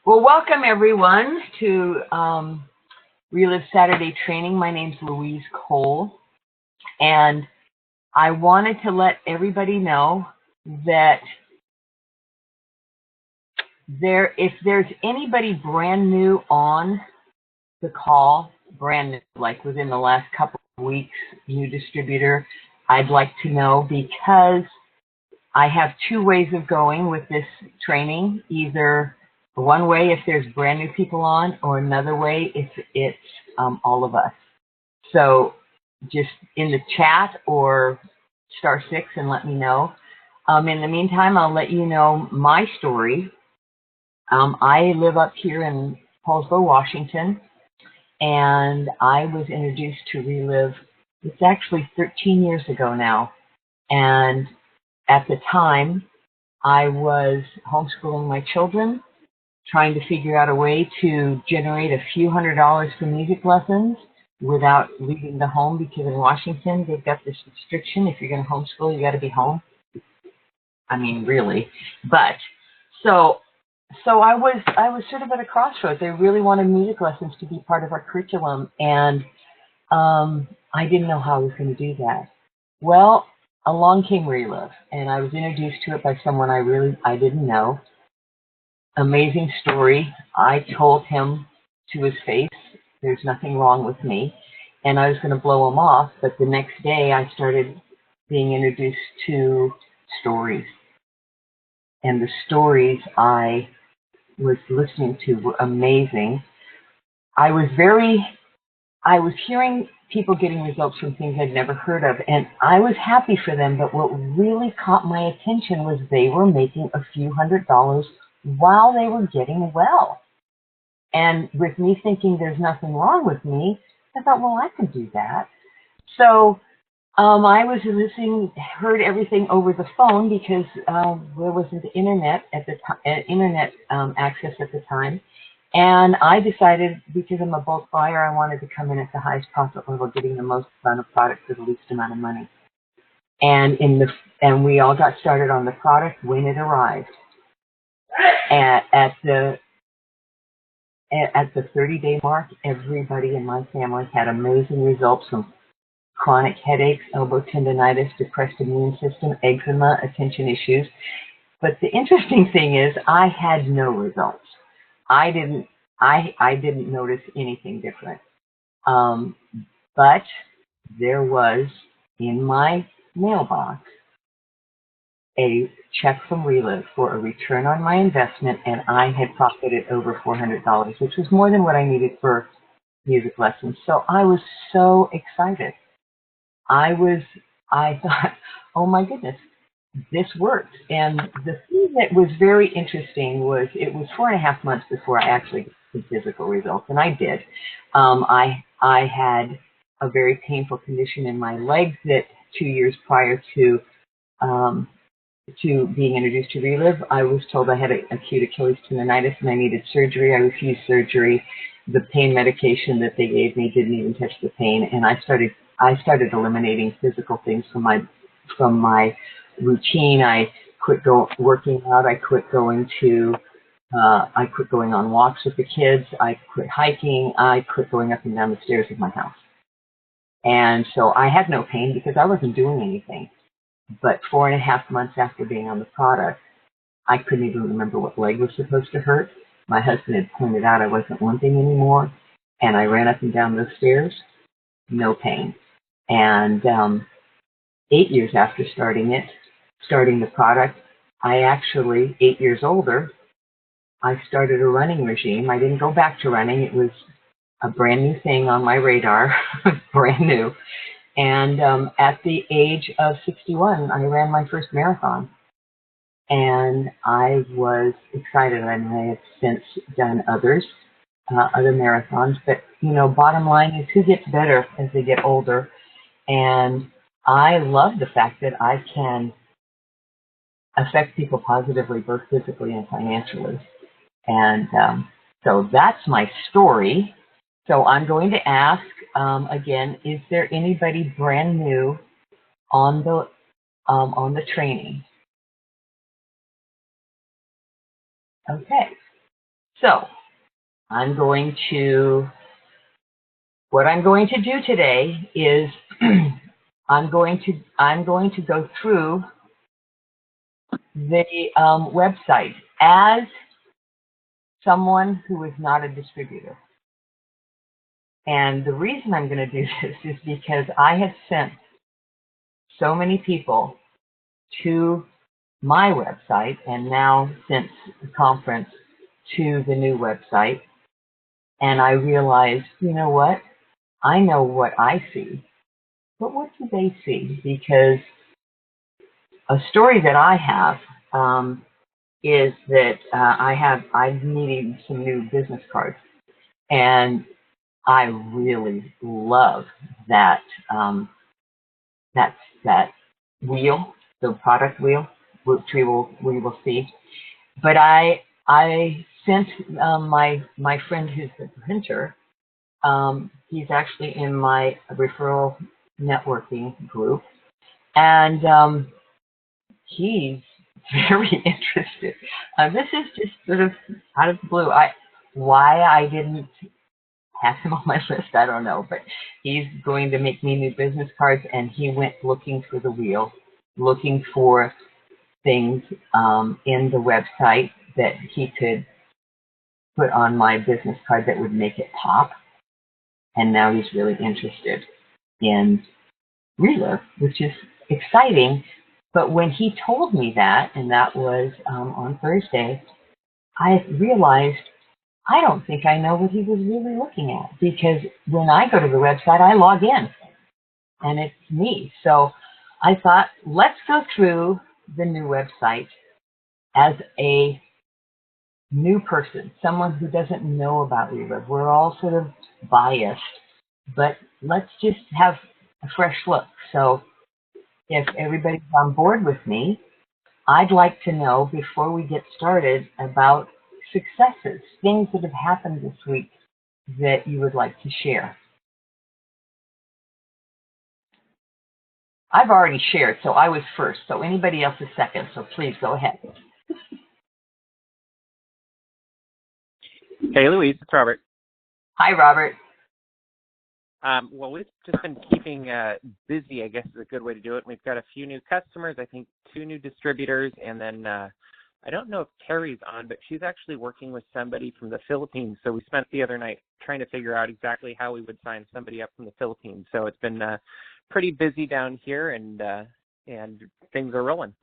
Well, welcome everyone to Relive Saturday Training. My name's Louise Kohl, and I wanted to let everybody know that if there's anybody brand new on the call, brand new, like within the last couple of weeks, new distributor, I'd like to know, because I have two ways of going with this training. Either one way if there's brand new people on, or another way if it's all of us. So just in the chat or *6 and let me know. In the meantime, I'll let you know my story. I live up here in Paulsboro, Washington, and I was introduced to Relive. It's actually 13 years ago now. And at the time, I was homeschooling my children, trying to figure out a way to generate a few $100s for music lessons without leaving the home, because in Washington, they've got this restriction. If you're going to homeschool, you got to be home. I mean, really. But so I was sort of at a crossroads. I really wanted music lessons to be part of our curriculum, and I didn't know how I was going to do that. Well, along came Relive, and I was introduced to it by someone I didn't know. Amazing story. I told him to his face, there's nothing wrong with me, and I was going to blow him off, but the next day I started being introduced to stories. And the stories I was listening to were amazing. I was hearing people getting results from things I'd never heard of, and I was happy for them, but what really caught my attention was they were making a few $100s while they were getting well. And with me thinking there's nothing wrong with me, I thought, well, I can do that. So I was listening, heard everything over the phone, because there wasn't internet at the internet access at the time. And I decided, because I'm a bulk buyer, I wanted to come in at the highest profit level, getting the most amount of product for the least amount of money. And we all got started on the product when it arrived. At the 30-day mark, everybody in my family had amazing results from chronic headaches, elbow tendonitis, depressed immune system, eczema, attention issues. But the interesting thing is, I had no results. I didn't notice anything different. But there was in my mailbox a check from Relive for a return on my investment, and I had profited over $400, which was more than what I needed for music lessons. So I was so excited. I thought, oh my goodness, this works. And the thing that was very interesting was it was 4.5 months before I actually got some physical results, and I did. I had a very painful condition in my legs that 2 years prior to being introduced to Relive, I was told I had acute Achilles tendonitis and I needed surgery. I refused surgery. The pain medication that they gave me didn't even touch the pain, and I started eliminating physical things from my routine. I quit working out. I quit going on walks with the kids. I quit hiking. I quit going up and down the stairs of my house. And so I had no pain because I wasn't doing anything. But 4.5 months after being on the product, I couldn't even remember what leg was supposed to hurt. My husband had pointed out I wasn't limping anymore, and I ran up and down those stairs, no pain. And 8 years after starting the product, I actually, 8 years older, I started a running regime. I didn't go back to running. It was a brand new thing on my radar, brand new. And at the age of 61, I ran my first marathon. And I was excited, and I have since done other marathons. But, bottom line is, who gets better as they get older? And I love the fact that I can affect people positively, both physically and financially. And so that's my story. So I'm going to ask, again, is there anybody brand new on the training? Okay. So what I'm going to do today is I'm going to go through the website as someone who is not a distributor. And the reason I'm going to do this is because I have sent so many people to my website, and now since the conference to the new website, and I realized, you know what? I know what I see, but what do they see? Because a story that I have is that I'm needing some new business cards, and I really love that that wheel, the product wheel, which we will see. But I sent my friend who's the printer. He's actually in my referral networking group, and he's very interested. This is just sort of out of the blue. Why I didn't have him on my list, I don't know, but he's going to make me new business cards, and he went looking for the wheel, looking for things in the website that he could put on my business card that would make it pop. And now he's really interested in Relive, which is exciting. But when he told me that, and that was on Thursday, I realized I don't think I know what he was really looking at, because when I go to the website, I log in and it's me. So I thought, let's go through the new website as a new person, someone who doesn't know about Relive. We're all sort of biased, but let's just have a fresh look. So if everybody's on board with me, I'd like to know, before we get started, about successes, things that have happened this week that you would like to share. I've already shared, so I was first, so anybody else is second, so please go ahead. Hey, Louise, it's Robert. Hi, Robert. Well, we've just been keeping busy, I guess is a good way to do it. We've got a few new customers, I think 2 new distributors, and then I don't know if Terry's on, but she's actually working with somebody from the Philippines. So we spent the other night trying to figure out exactly how we would sign somebody up from the Philippines. So it's been pretty busy down here, and things are rolling.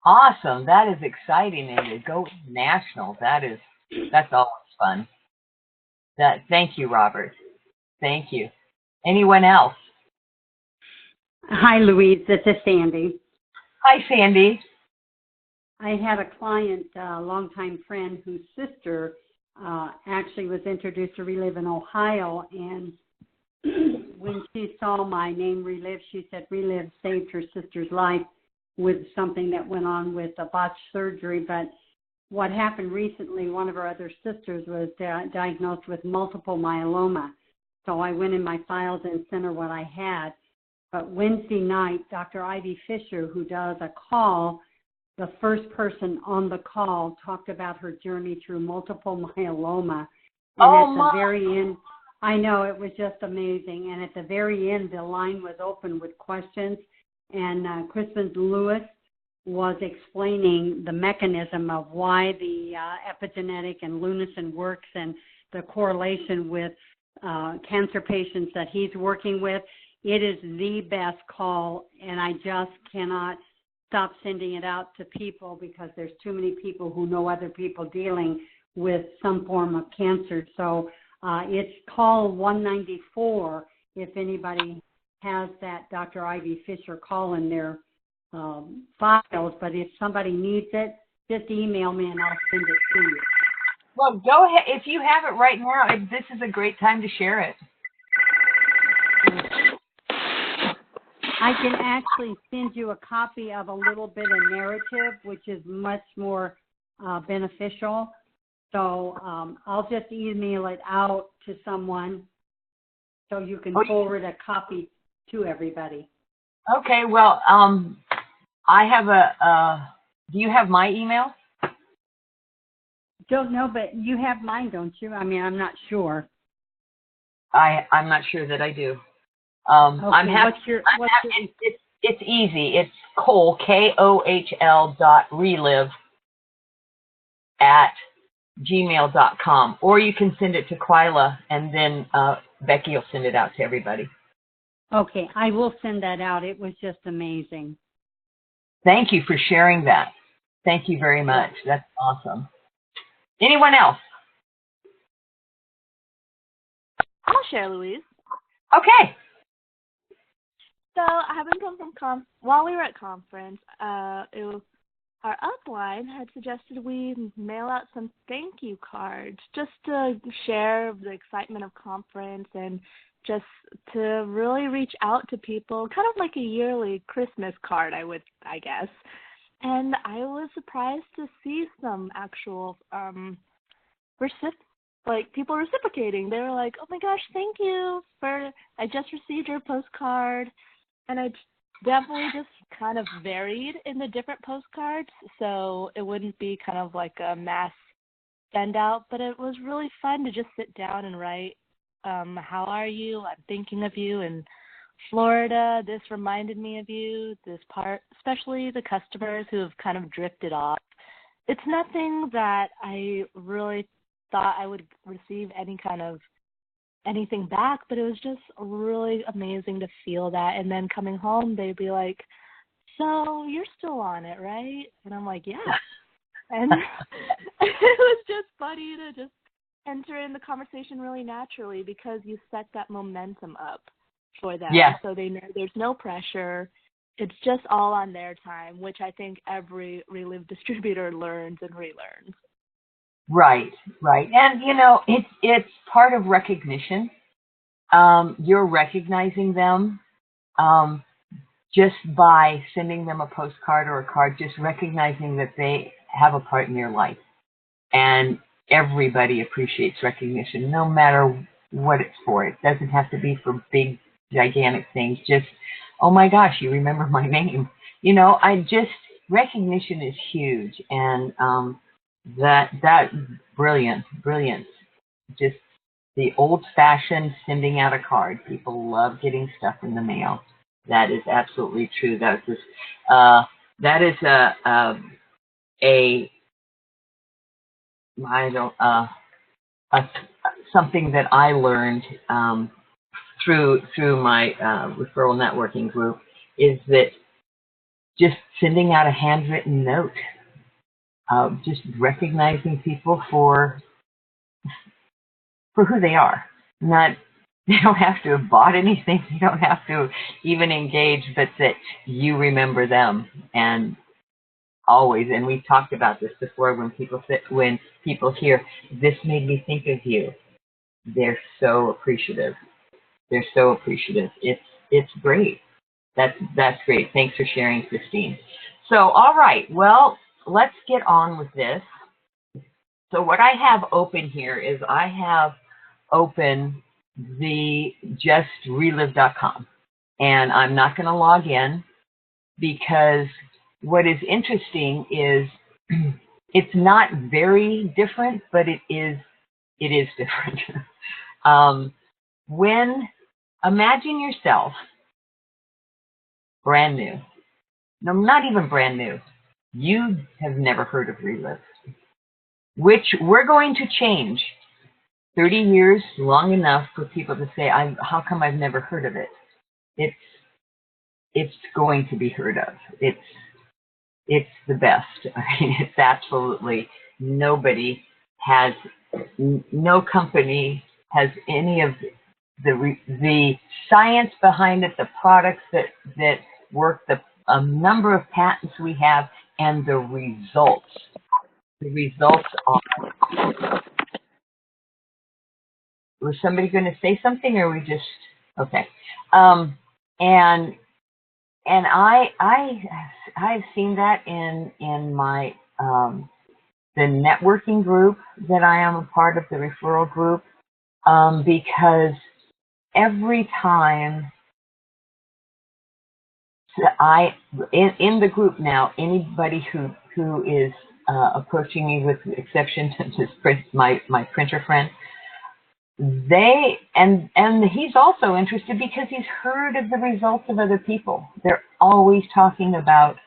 Awesome. That is exciting, and to go national, that's always fun. Thank you, Robert. Thank you. Anyone else? Hi, Louise. This is Sandy. Hi, Sandy. I had a client, a longtime friend, whose sister actually was introduced to Relive in Ohio, and when she saw my name, Relive, she said Relive saved her sister's life with something that went on with a botched surgery. But what happened recently, one of her other sisters was diagnosed with multiple myeloma. So I went in my files and sent her what I had. But Wednesday night, Dr. Ivy Fisher, who does a call, the first person on the call talked about her journey through multiple myeloma. And at the very end, I know, it was just amazing. And at the very end, the line was open with questions. And Kristen Lewis was explaining the mechanism of why the epigenetic and Lunison works and the correlation with cancer patients that he's working with. It is the best call, and I just cannot stop sending it out to people because there's too many people who know other people dealing with some form of cancer. So it's call 194 if anybody has that Dr. Ivy Fisher call in their files. But if somebody needs it, just email me and I'll send it to you. Well, go ahead. If you have it right now, this is a great time to share it. I can actually send you a copy of a little bit of narrative, which is much more beneficial. So I'll just email it out to someone so you can forward a copy to everybody. Okay. Well, I have do you have my email? don't know, but you have mine, don't you? I mean, I'm not sure. I'm not sure that I do. Okay, I'm happy. It's easy. It's Kohl, KOHL.relive @gmail.com, or you can send it to Quila, and then Becky will send it out to everybody. Okay, I will send that out. It was just amazing. Thank you for sharing that. Thank you very much. That's awesome. Anyone else? I'll share, Louise. Okay. So I haven't come from while we were at conference, our upline had suggested we mail out some thank you cards just to share the excitement of conference and just to really reach out to people, kind of like a yearly Christmas card, I guess. And I was surprised to see some actual people reciprocating. They were like, "Oh my gosh, thank you I just received your postcard." And I definitely just kind of varied in the different postcards, so it wouldn't be kind of like a mass send out, but it was really fun to just sit down and write, how are you? I'm thinking of you in Florida. This reminded me of you, this part, especially the customers who have kind of drifted off. It's nothing that I really thought I would receive anything back, but it was just really amazing to feel that. And then coming home, they'd be like, "So you're still on it, right?" And I'm like, "Yeah." And it was just funny to just enter in the conversation really naturally because you set that momentum up for them. Yeah. So they know there's no pressure. It's just all on their time, which I think every Relive distributor learns and relearns. Right. And, it's part of recognition. You're recognizing them just by sending them a postcard or a card, just recognizing that they have a part in your life. And everybody appreciates recognition, no matter what it's for. It doesn't have to be for big, gigantic things. Just, oh my gosh, you remember my name. Recognition is huge. And that brilliant. Just the old-fashioned sending out a card. People love getting stuff in the mail. That is absolutely true. That is something that I learned through my referral networking group, is that just sending out a handwritten note, just recognizing people for who they are. They don't have to have bought anything. They don't have to even engage, but that you remember them. And always, and we've talked about this before, when people hear, "This made me think of you," they're so appreciative. It's great. That's great. Thanks for sharing, Christine. So, all right. Well, let's get on with this. So what I have open here is I have open the justrelive.com, and I'm not going to log in, because what is interesting is it's not very different, but it is different. Imagine yourself brand new. No, not even brand new. You have never heard of Relive, which we're going to change. 30 years, long enough for people to say, how come I've never heard of it? It's going to be heard of. It's the best. I mean, it's absolutely, no company has any of the science behind it, the products that work, the number of patents we have, and the results. The results are. Was somebody going to say something, or we just okay? And I've seen that in my the networking group that I am a part of, the referral group, because every time in the group now, anybody who is approaching me, with the exception to this my printer friend. And he's also interested because he's heard of the results of other people. They're always talking about,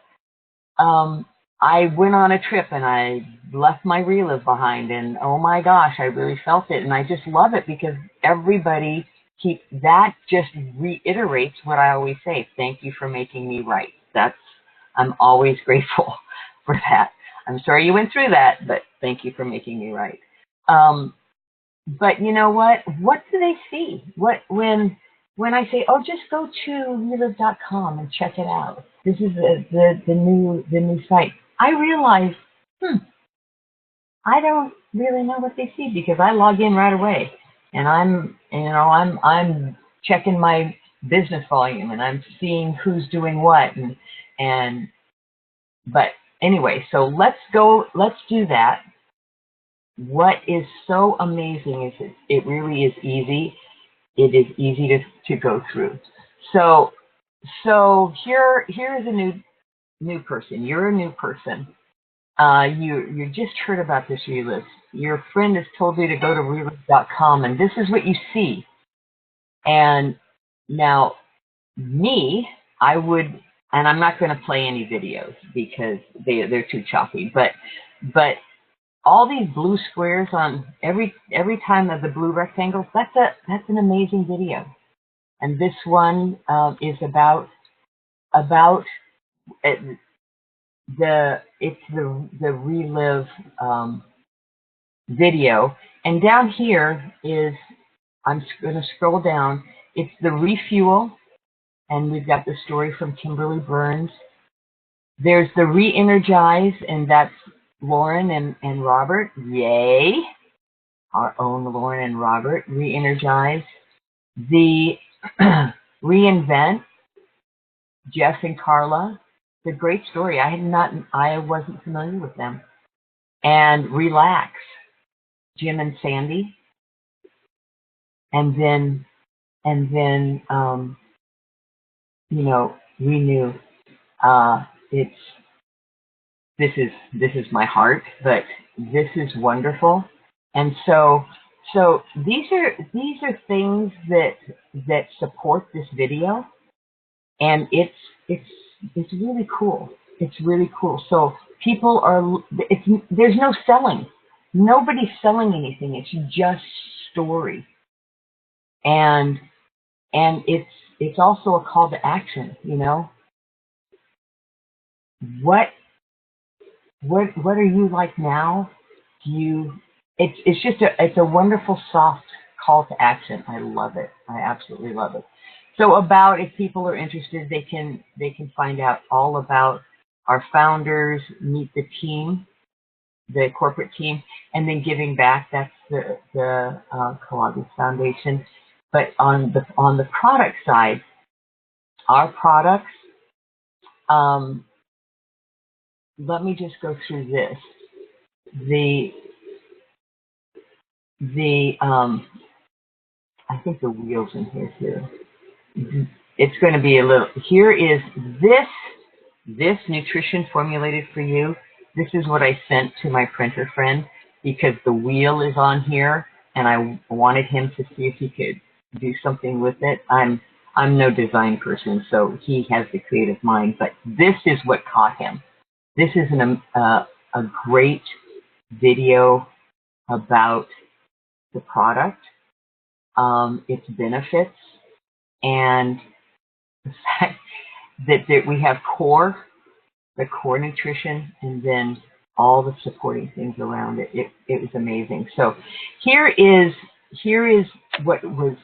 I went on a trip and I left my Realism behind, and oh my gosh, I really felt it. And I just love it because everybody that just reiterates what I always say. Thank you for making me right. I'm always grateful for that. I'm sorry you went through that, but thank you for making me right. But you know what? What do they see? When I say, oh, just go to Realism.com and check it out. This is the new site. I realize, I don't really know what they see because I log in right away, and I'm checking my business volume, and I'm seeing who's doing what, but anyway, so let's do that. What is so amazing is it really is easy. It is easy to go through. So here is a new person. You're a new person. You just heard about this Realism. Your friend has told you to go to Realism.com, and this is what you see. And now, I would, and I'm not going to play any videos because they're too choppy. But all these blue squares on every time of the blue rectangles, that's an amazing video. And this one is about the Relive video. And down here is, I'm going to scroll down. It's the Refuel, and we've got the story from Kimberly Burns. There's the Re-Energize, and that's Lauren and Robert. Yay! Our own Lauren and Robert. Re-Energize. The Reinvent, Jeff and Carla. It's a great story. I wasn't familiar with them. And Relax, Jim and Sandy. And then Renew. This is my heart, but this is wonderful. And so these are things that support this video, and it's really cool. It's really cool. So people there's no selling. Nobody's selling anything. It's just story. And it's also a call to action, What are you like now? It's a wonderful soft call to action. I love it. I absolutely love it. So if people are interested, they can find out all about our founders, meet the team, the corporate team, and then giving back. That's the Kohl Foundation. But on the product side, our products. Let me just go through this. I think the wheel's in here too. It's going to be a little. Here is this nutrition formulated for you. This is what I sent to my printer friend because the wheel is on here, and I wanted him to see if he could do something with it. I'm no design person, so he has the creative mind. But this is what caught him. This is a great video about the product, its benefits, and the fact that we have the core nutrition, and then all the supporting things around it. It was amazing. So here is what was.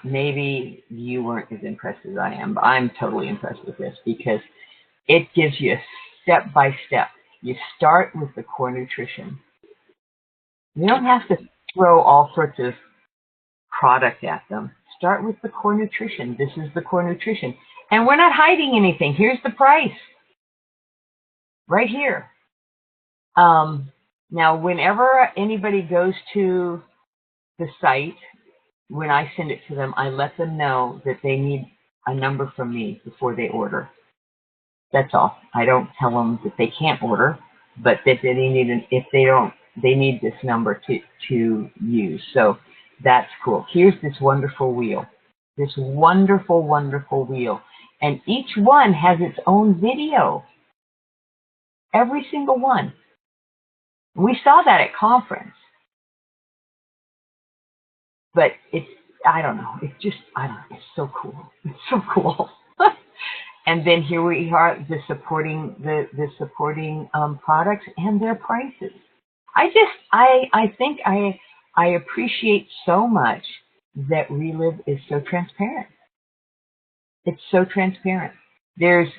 Maybe you weren't as impressed as I am, but I'm totally impressed with this because it gives you a step by step. You start with the core nutrition. You don't have to throw all sorts of product at them. Start with the core nutrition. This is the core nutrition. And we're not hiding anything. Here's the price. Right here. Now, whenever anybody goes to the site, when I send it to them, I let them know that they need a number from me before they order. That's all. I don't tell them that they can't order, but that they need if they don't, they need this number to use. So that's cool. Here's this wonderful wheel. This wonderful, wonderful wheel. And each one has its own video. Every single one. We saw that at conference. But it's, I don't know, it's just, I don't know, it's so cool. It's so cool. And then here we are, the supporting products and their prices. I think I appreciate so much that Relive is so transparent. It's so transparent. There's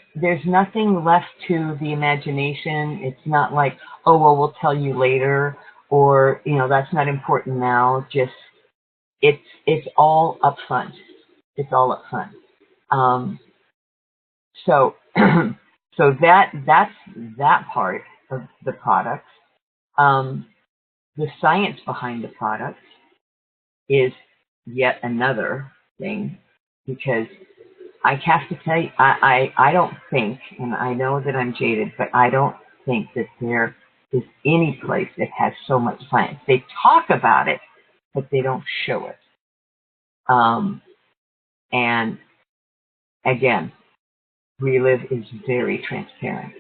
nothing left to the imagination. It's not like, oh well, we'll tell you later, or that's not important now. Just it's all up front. It's all up front. So so that's that part of the products. The science behind the products is yet another thing, because I have to tell you, I don't think, and I know that I'm jaded, but I don't think that there is any place that has so much science. They talk about it, but they don't show it. And again, Relive is very transparent.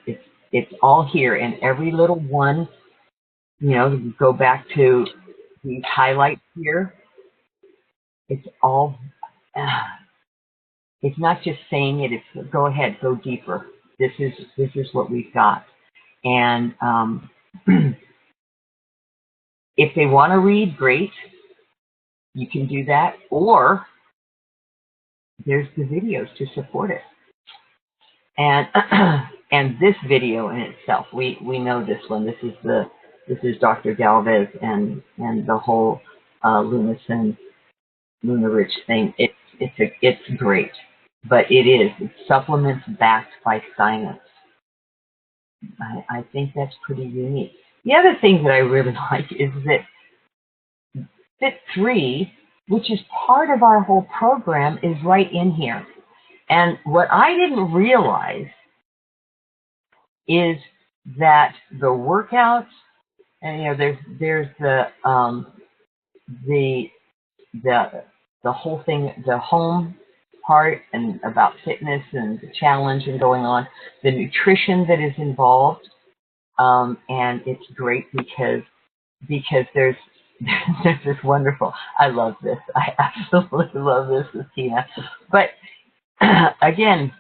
It's all here, and every little one, go back to these highlights here. It's all, it's not just saying it. It's go ahead, go deeper. This is what we've got. And if they want to read, great. You can do that, or there's the videos to support it. And and this video in itself, we know this one. This is Dr. Galvez and the whole Luna Rich thing. It's great, but it's supplements backed by science. I think that's pretty unique. The other thing that I really like is that Fit 3, which is part of our whole program, is right in here. And what I didn't realize is that the workouts, and there's the whole thing, the home part, and about fitness and the challenge and going on, the nutrition that is involved, and it's great because there's this wonderful. I love this. I absolutely love this with Tina. But again,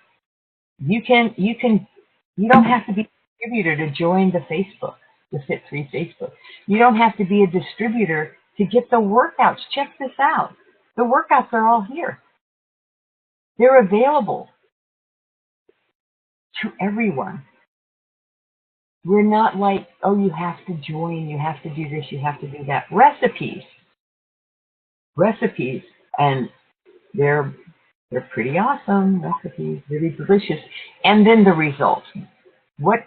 you don't have to be a distributor to join the Facebook, the Fit3 Facebook. You don't have to be a distributor to get the workouts. Check this out. The workouts are all here. They're available to everyone. We're not like, oh, you have to join, you have to do this, you have to do that. Recipes, and they're pretty awesome recipes, really delicious. And then the results. What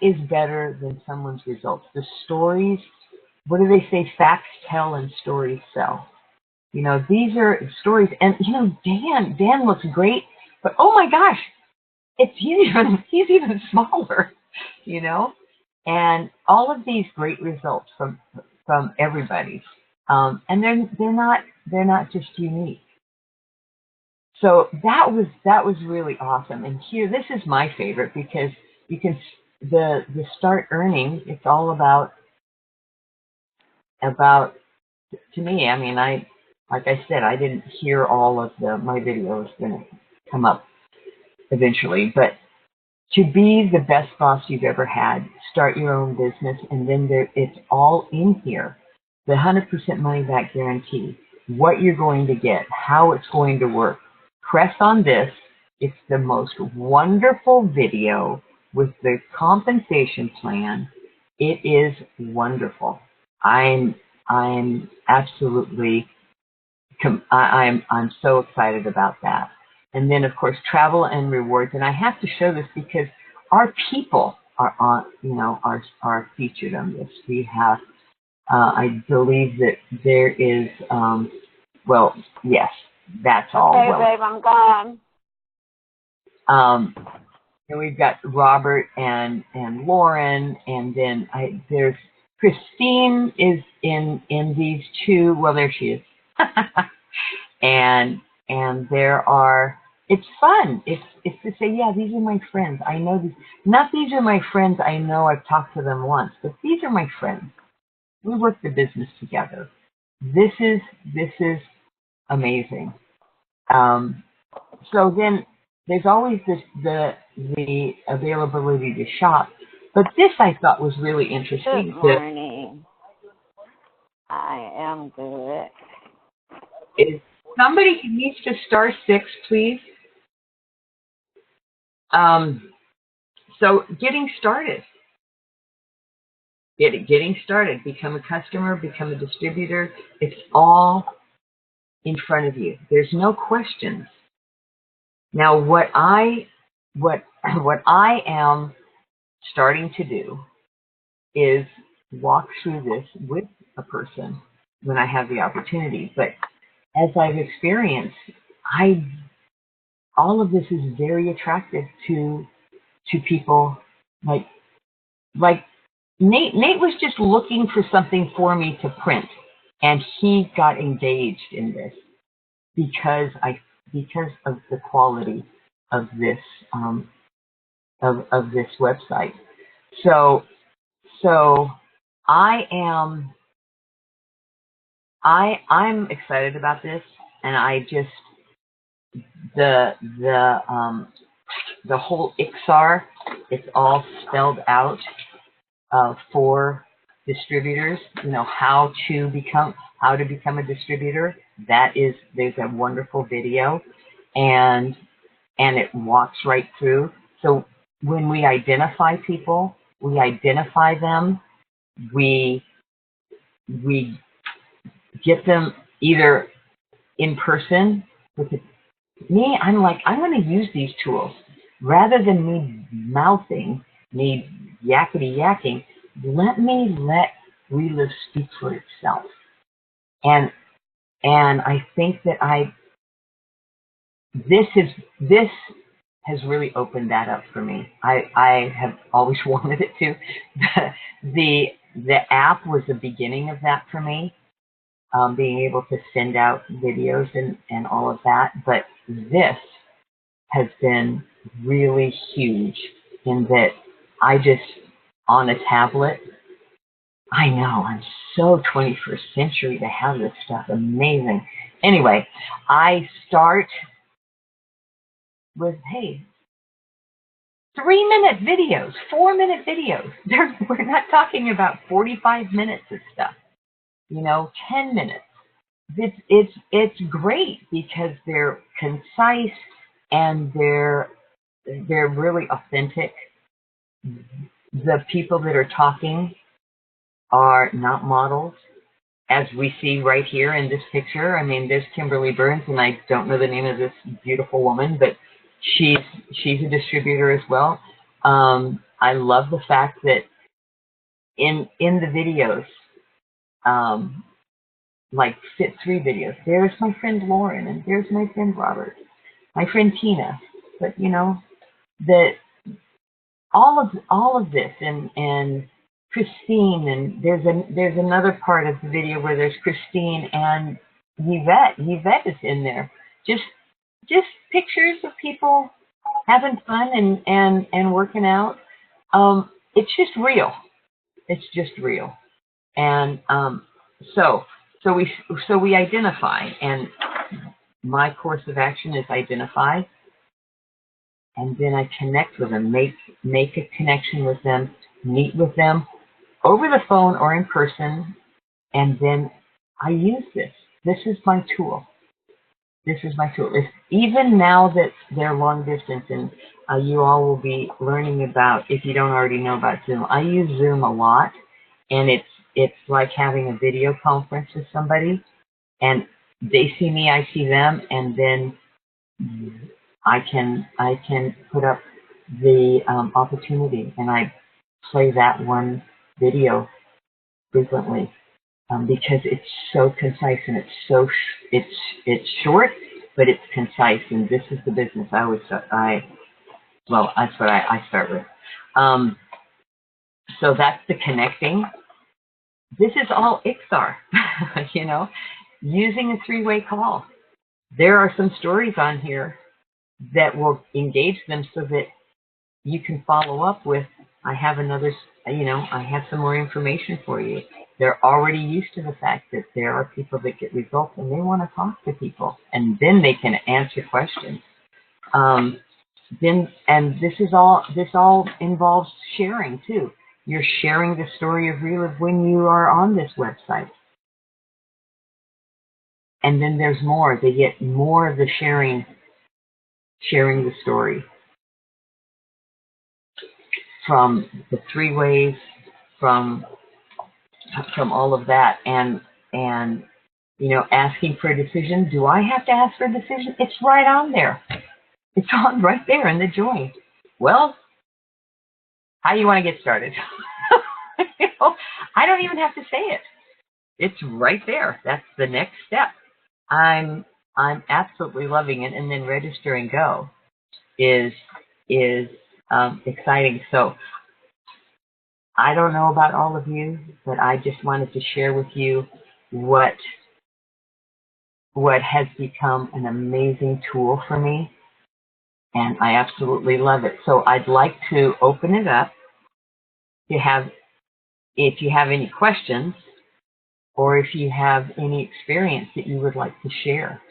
is better than someone's results? The stories. What do they say? Facts tell and stories sell. These are stories. And Dan looks great, but oh my gosh, he's even smaller. And all of these great results from everybody, and they're not just unique. So that was really awesome. And here, this is my favorite, because you can the start earning. It's all about to me. I mean, like I said, I didn't hear all of my video is going to come up eventually, but to be the best boss you've ever had, start your own business, and then it's all in here. The 100% money back guarantee, what you're going to get, how it's going to work. Press on this. It's the most wonderful video with the compensation plan. It is wonderful. I'm absolutely, I'm so excited about that. And then, of course, travel and rewards. And I have to show this because our people are are featured on this. We have, I believe that there is, well, yes, that's all. Okay, babe, I'm gone. And we've got Robert and Lauren, and then there's Christine is in these two. Well, there she is. and there are. It's fun. It's to say, yeah, these are my friends. I know these. Not these are my friends. I know I've talked to them once, but these are my friends. We work the business together. This is amazing. So then there's always the availability to shop, but this I thought was really interesting. Good morning. I am good. Is somebody who needs to star 6, please? So getting started. Getting started. Become a customer, become a distributor. It's all in front of you. There's no questions. Now, what I am starting to do is walk through this with a person when I have the opportunity. But as I've experienced, all of this is very attractive to people. Like Nate was just looking for something for me to print, and he got engaged in this because of the quality of this of this website. So I'm excited about this, and I just the whole IXR, it's all spelled out for distributors. You know how to become a distributor. There's a wonderful video, and it walks right through. So when we identify people, we identify them. We get them either in person. Me, I'm like, I'm going to use these tools rather than me mouthing, me yakety yakking. Let Relive speak for itself, and I think that this has really opened that up for me. I have always wanted it to. The app was the beginning of that for me, being able to send out videos and all of that. But this has been really huge in that I just, on a tablet, I know, I'm so 21st century to have this stuff. Amazing. Anyway, I start with, hey, 3-minute videos, 4-minute videos. We're not talking about 45 minutes of stuff, 10 minutes. It's great because they're concise and they're really authentic. The people that are talking are not models, as we see right here in this picture. I mean, there's Kimberly Burns, and I don't know the name of this beautiful woman, but she's a distributor as well. I love the fact that in the videos, like Fit 3 videos, there's my friend Lauren, and there's my friend Robert, my friend Tina. But that all of this, and Christine, and there's another part of the video where there's Christine and Yvette. Yvette is in there. Just pictures of people having fun and working out. It's just real. It's just real. And so we identify, and my course of action is identify, and then I connect with them, make a connection with them, meet with them over the phone or in person, and then I use this. This is my tool. This is my tool. Even now that they're long distance, and you all will be learning about, if you don't already know about Zoom, I use Zoom a lot, and it's like having a video conference with somebody, and they see me, I see them, and then I can put up the opportunity, and I play that one video frequently because it's so concise, and it's short, but it's concise, and this is the business. I Well, that's what I start with. So that's the connecting. This is all IXR, using a three-way call. There are some stories on here that will engage them so that you can follow up with, I have some more information for you. They're already used to the fact that there are people that get results and they want to talk to people, and then they can answer questions. This all involves sharing too. You're sharing the story of Realive when you are on this website. And then there's more. They get more of the sharing the story from the three ways, from all of that, and asking for a decision. Do I have to ask for a decision? It's right on there. It's on right there in the join. Well, how do you want to get started? I don't even have to say it. It's right there. That's the next step. I'm absolutely loving it. And then register and go is exciting. So I don't know about all of you, but I just wanted to share with you what has become an amazing tool for me, and I absolutely love it. So I'd like to open it up if you have any questions, or if you have any experience that you would like to share.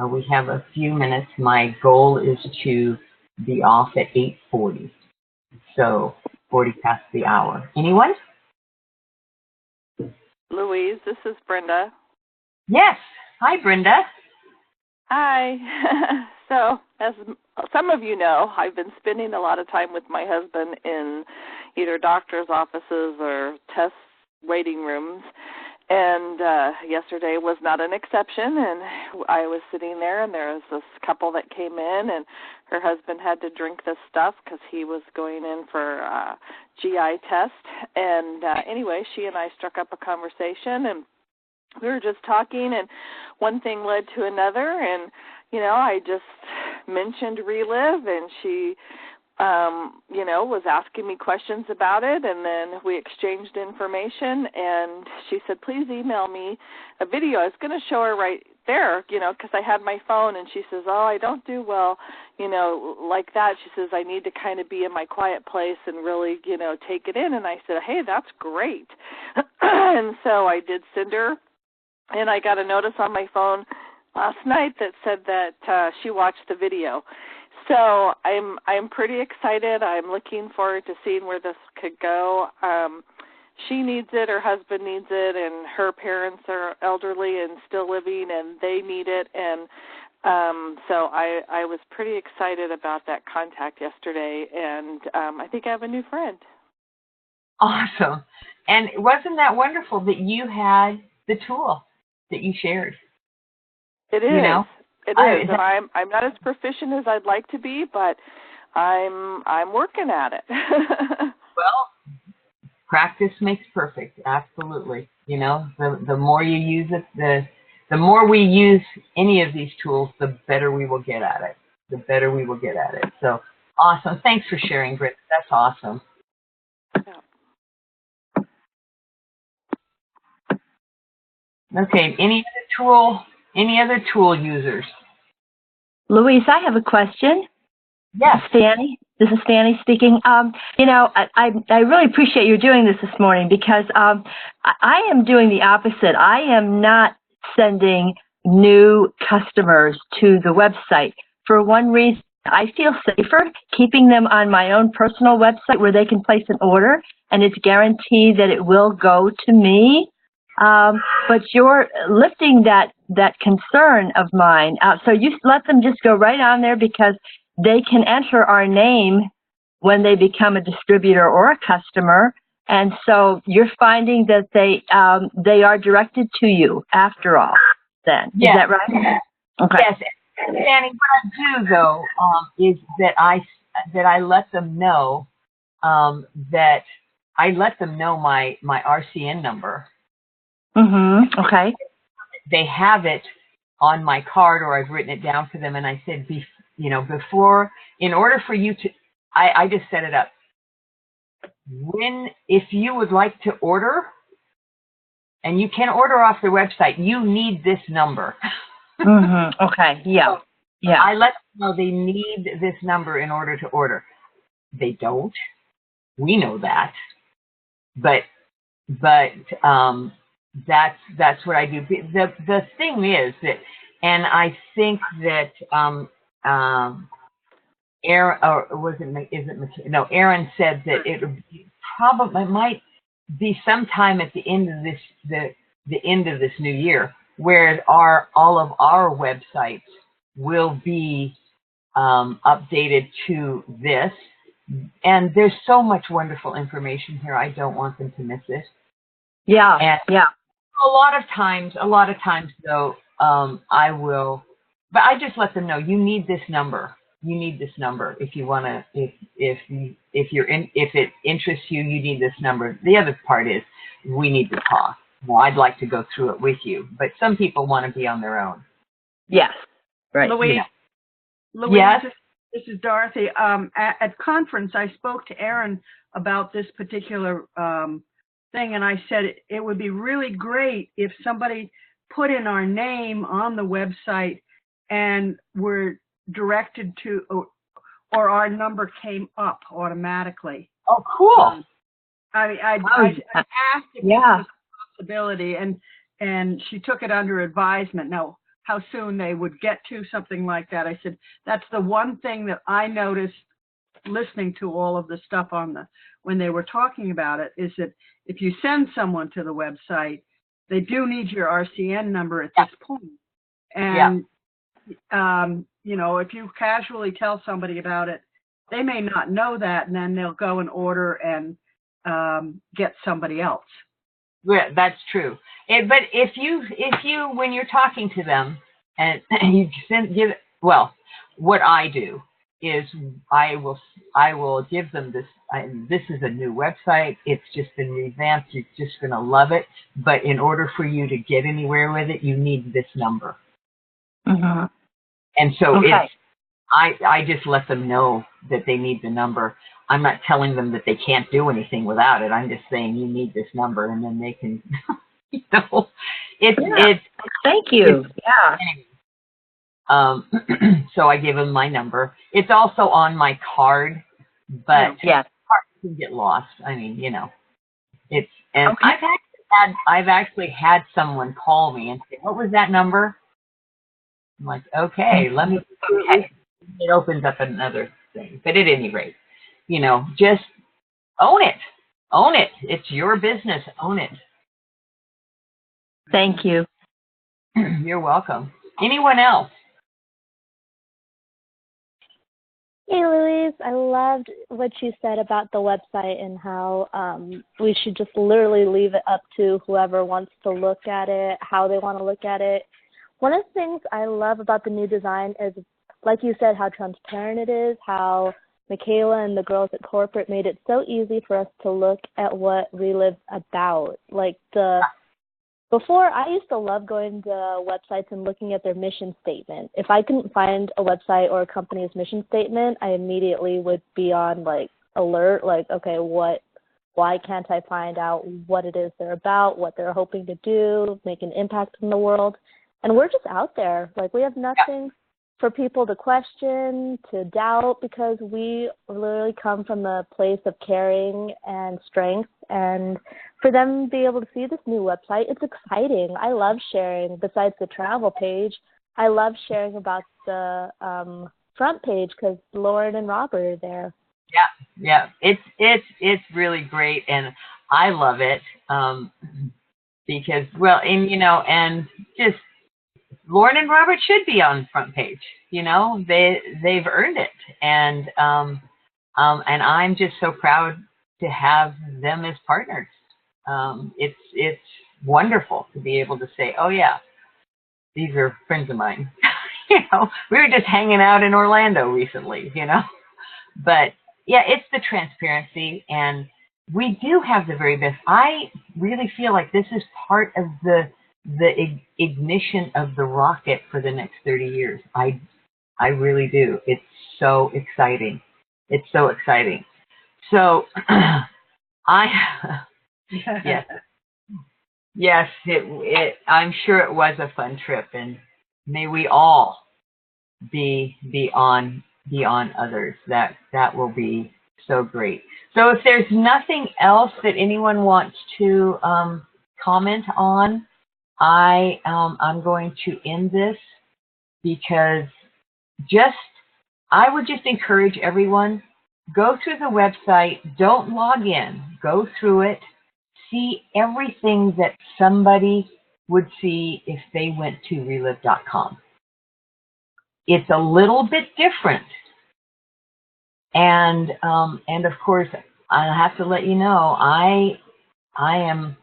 We have a few minutes. My goal is to be off at 8:40, so 40 past the hour. Anyone? Louise, this is Brenda. Yes. Hi, Brenda. Hi. So, as some of you know, I've been spending a lot of time with my husband in either doctor's offices or test waiting rooms. And yesterday was not an exception, and I was sitting there, and there was this couple that came in, and her husband had to drink this stuff because he was going in for a GI test. And anyway, she and I struck up a conversation, and we were just talking, and one thing led to another, and, I just mentioned Relive, and she was asking me questions about it, and then we exchanged information, and she said, please email me a video. I was going to show her right there, because I had my phone, and she says, I don't do well, like that. She says, I need to kind of be in my quiet place and really, take it in, and I said, hey, that's great. And so I did send her, and I got a notice on my phone last night that said that she watched the video. So I'm pretty excited. I'm looking forward to seeing where this could go. She needs it, her husband needs it, and her parents are elderly and still living, and they need it. And so I was pretty excited about that contact yesterday, and I think I have a new friend. Awesome. And wasn't that wonderful that you had the tool that you shared? It is. It is, and I'm not as proficient as I'd like to be, but I'm working at it. Well, practice makes perfect. Absolutely. The more you use it, the more we use any of these tools, the better we will get at it. The better we will get at it. So awesome. Thanks for sharing, Britt. That's awesome. Yeah. Okay. Any other tool users? Louise, I have a question. Yes. Fanny. This is Fanny speaking. I really appreciate you doing this morning because I am doing the opposite. I am not sending new customers to the website. For one reason, I feel safer keeping them on my own personal website where they can place an order, and it's guaranteed that it will go to me. But you're lifting that concern of mine. So you let them just go right on there because they can enter our name when they become a distributor or a customer. And so you're finding that they are directed to you after all then. Is that right? Okay. Yes. Fanny, what I do though, is that I let them know that I let them know my RCN number. Mm-hmm. Okay. They have it on my card, or I've written it down for them, and I said, before, in order for you to, I just set it up. If you would like to order, and you can order off their website, you need this number. Okay. Yeah. Yeah. I let them know they need this number in order to order. They don't. We know that, but that's what I do. The thing is that, and I think that Aaron, or was it? Is it? No, Aaron said that it probably might be sometime at the end of the end of this new year, where all of our websites will be updated to this. And there's so much wonderful information here. I don't want them to miss it. Yeah. And yeah. a lot of times though, I will, but I just let them know you need this number. You need this number if you want to. If it interests you, you need this number. The other part is we need to talk. Well, I'd like to go through it with you, but some people want to be on their own. Yes. Right. Louise. Yeah. Louise, Yes? this is Dorothy. At conference, I spoke to Aaron about this particular thing, and I said it would be really great if somebody put in our name on the website and were directed to, or our number came up automatically. Oh, cool. I asked if this was a possibility, and she took it under advisement. Now, how soon they would get to something like that. I said, that's the one thing that I noticed listening to all of the stuff when they were talking about it, is that if you send someone to the website, they do need your RCN number at this point. And, you know, if you casually tell somebody about it, they may not know that, and then they'll go and order and get somebody else. Yeah, that's true. But if you when you're talking to them and you what I do is I will give them this. This is a new website. It's just been revamped. You're just going to love it. But in order for you to get anywhere with it, you need this number. Mm-hmm. And so I just let them know that they need the number. I'm not telling them that they can't do anything without it. I'm just saying you need this number, and then they can, you know, it's. Thank you. So I give them my number. It's also on my card, but cards can get lost. I mean, you know, and I've actually had someone call me and say, "What was that number?" I'm like, "Okay, let me." It opens up another thing, but at any rate, you know, just own it. Own it. It's your business. Own it. Thank you. You're welcome. Anyone else? Hey, Louise, I loved what you said about the website and how we should just literally leave it up to whoever wants to look at it, how they want to look at it. One of the things I love about the new design is, like you said, how transparent it is, how Michaela and the girls at corporate made it so easy for us to look at what Reliv's about. Like before, I used to love going to websites and looking at their mission statement. If I couldn't find a website or a company's mission statement, I immediately would be on like alert, like, okay, why can't I find out what it is they're about, what they're hoping to do, make an impact in the world? And we're just out there. Like, we have nothing for people to question, to doubt, because we literally come from a place of caring and strength. And for them to be able to see this new website, it's exciting. I love sharing. Besides the travel page, I love sharing about the front page because Lauren and Robert are there. Yeah. It's really great, and I love it because, well, and you know, and just Lauren and Robert should be on the front page. You know, they've earned it, and I'm just so proud to have them as partners. It's wonderful to be able to say, oh yeah, these are friends of mine. You know, we were just hanging out in Orlando recently. You know, but yeah, it's the transparency, and we do have the very best. I really feel like this is part of the ignition of the rocket for the next 30 years. I really do. It's so exciting. It's so exciting. So yes, yes, I'm sure it was a fun trip, and may we all be on others. That will be so great. So if there's nothing else that anyone wants to comment on, I'm going to end this, because I would just encourage everyone, go through the website, don't log in, go through it, see everything that somebody would see if they went to relive.com. It's a little bit different. And of course, I have to let you know, I am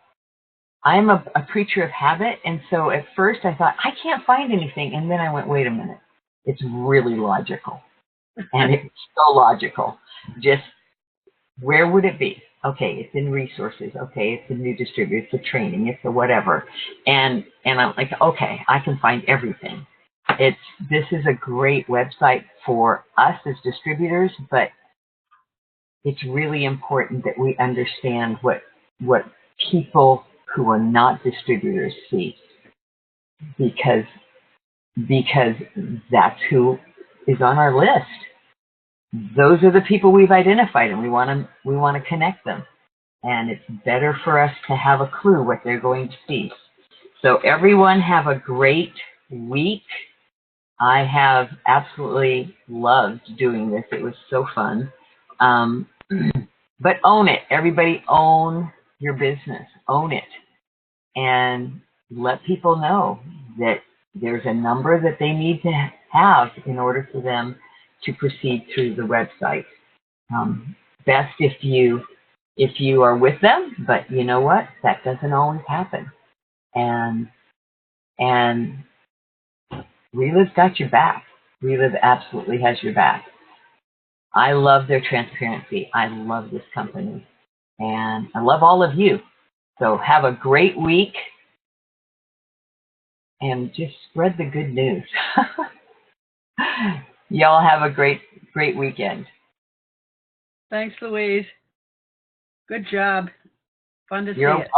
a creature of habit, and so at first I thought, I can't find anything, and then I went, wait a minute, it's really logical. And it's so logical. Just, where would it be? Okay, it's in resources. Okay, it's a new distributor. It's a training. It's a whatever. And I'm like, okay, I can find everything. This is a great website for us as distributors, but it's really important that we understand what people who are not distributors see, because that's who is on our list. Those are the people we've identified, and we want to connect them. And it's better for us to have a clue what they're going to see. So everyone have a great week. I have absolutely loved doing this. It was so fun. But own it. Everybody own your business. Own it. And let people know that there's a number that they need to have in order for them to proceed through the website. Best if you are with them, but you know what? That doesn't always happen. And Relive's got your back. Relive absolutely has your back. I love their transparency. I love this company. And I love all of you. So have a great week, and just spread the good news. Y'all have a great weekend. Thanks, Louise. Good job. Fun to see You're it.